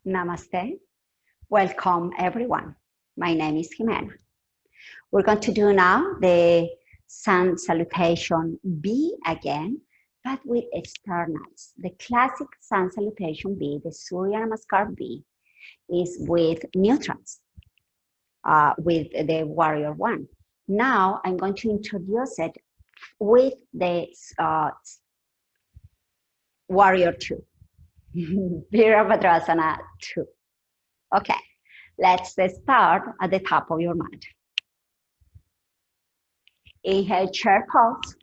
Namaste. Welcome, everyone. My name is Jimena. We're going to do now the Sun Salutation B again, but with externals. The classic Sun Salutation B, the Surya Namaskar B, is with neutrals, with the Warrior One. Now I'm going to introduce it with the Warrior Two, Virabhadrasana 2. Okay, let's start at the top of your mat. Inhale, chair pose.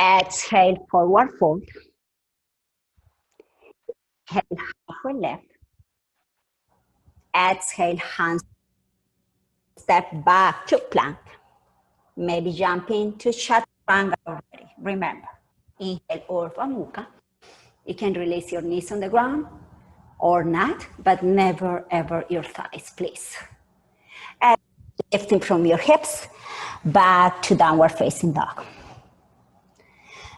Exhale, forward fold. Inhale, halfway lift. Exhale, hands step back to plank. Maybe jump into chaturanga already. Remember, inhale, Urdhva Mukha. You can release your knees on the ground or not, but never ever your thighs, please. And lifting from your hips back to downward facing dog.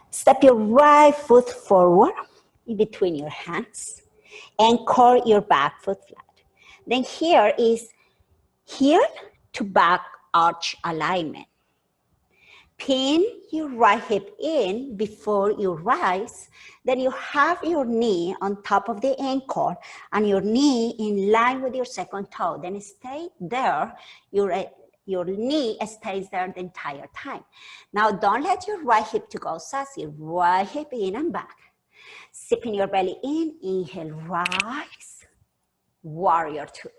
Step your right foot forward in between your hands and curl your back foot flat. Then here is heel to back arch alignment. Pin your right hip in before you rise. Then you have your knee on top of the ankle and your knee in line with your second toe. Then stay there. Your knee stays there the entire time. Now don't let your right hip to go sassy. Right hip in and back. Sipping your belly in. Inhale, rise. Warrior Two.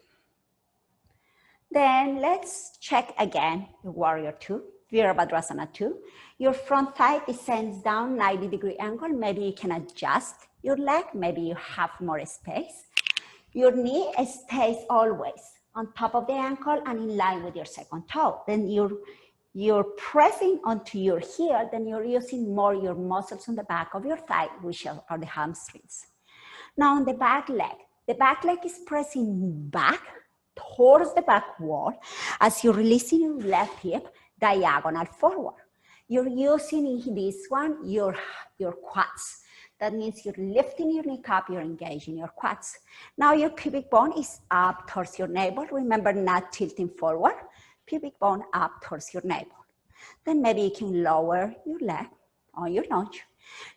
Then let's check again Warrior Two. Virabhadrasana 2. Your front thigh descends down 90-degree angle. Maybe you can adjust your leg. Maybe you have more space. Your knee stays always on top of the ankle and in line with your second toe. Then you're pressing onto your heel. Then you're using more your muscles on the back of your thigh, which are the hamstrings. Now on the back leg is pressing back towards the back wall as you're releasing your left hip diagonal forward. You're using in this one your quads. That means you're lifting your kneecap, you're engaging your quads. Now your pubic bone is up towards your navel. Remember, not tilting forward. Pubic bone up towards your navel. Then maybe you can lower your leg on your lunge.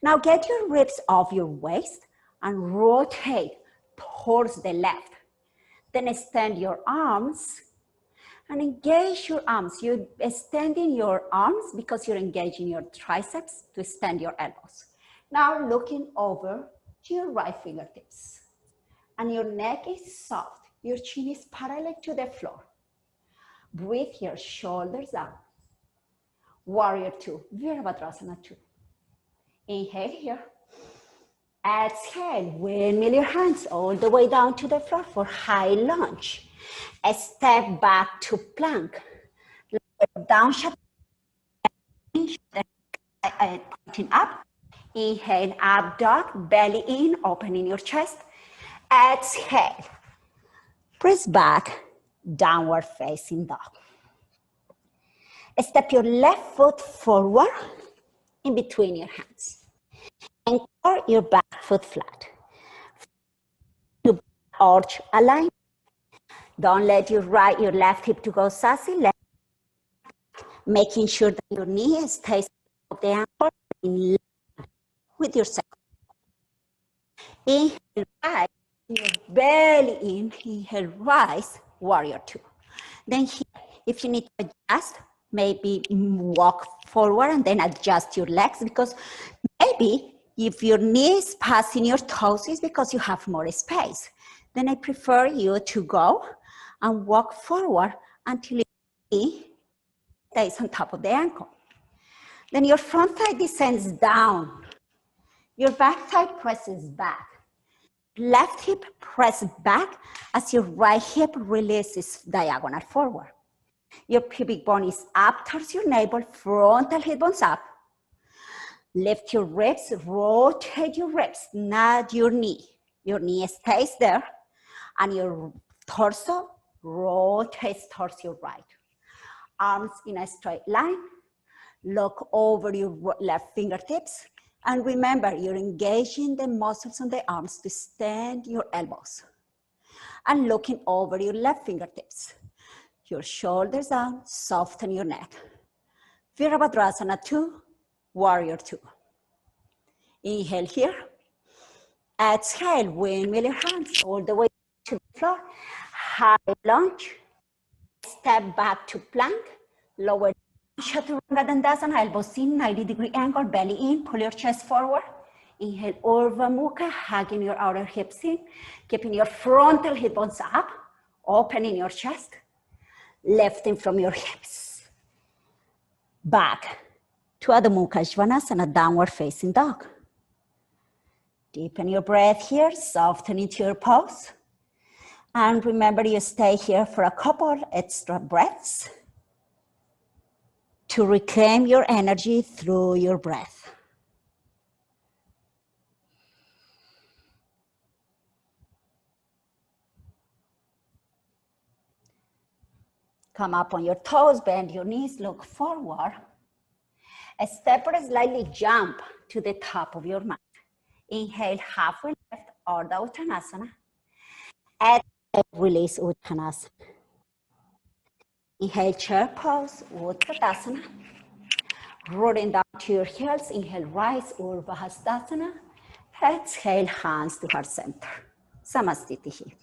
Now get your ribs off your waist and rotate towards the left. Then extend your arms and engage your arms. You're extending your arms because you're engaging your triceps to extend your elbows. Now looking over to your right fingertips. And your neck is soft. Your chin is parallel to the floor. Breathe your shoulders up. Warrior Two, Virabhadrasana 2. Inhale here. Exhale, windmill your hands all the way down to the floor for high lunge. A step back to plank. Down, pointing up. Inhale, up dog, belly in, opening your chest. Exhale, press back, downward facing dog. Step your left foot forward in between your hands. And curl your back foot flat. To arch alignment. Don't let your left hip to go sassy. Making sure that your knee stays up the ankle in line with your second. Inhale, rise, your belly in. Inhale, rise, Warrior Two. Then here, if you need to adjust, maybe walk forward and then adjust your legs, because maybe if your knee is passing your toes, it's because you have more space. Then I prefer you to go and walk forward until your knee stays on top of the ankle. Then your front thigh descends down. Your back thigh presses back. Left hip presses back as your right hip releases diagonal forward. Your pubic bone is up towards your navel, frontal hip bones up. Lift your ribs, rotate your ribs, not your knee. Your knee stays there, and your torso rotates towards your right. Arms in a straight line. Look over your left fingertips. And remember, you're engaging the muscles on the arms to extend your elbows and looking over your left fingertips. Your shoulders down, soften your neck. Virabhadrasana 2, Warrior 2. Inhale here. Exhale, windmill your hands all the way to the floor. High lunge. Step back to plank. Lower Chaturanga Dandasana, elbows in, 90-degree angle, belly in, pull your chest forward. Inhale, Urdhva Mukha, hugging your outer hips in, keeping your frontal hip bones up, opening your chest, lifting from your hips. Back to Adho Mukha Svanasana, downward facing dog. Deepen your breath here, soften into your pose. And remember, you stay here for a couple extra breaths to reclaim your energy through your breath. Come up on your toes, bend your knees, look forward. Step or slightly jump to the top of your mat. Inhale, halfway left, Ardha Uttanasana. Exhale, release Uttanasana. Inhale, chair pose, Uttanasana. Rolling down to your heels, inhale, rise, Urdhva Hastasana. Exhale, hands to heart center. Samastitihi.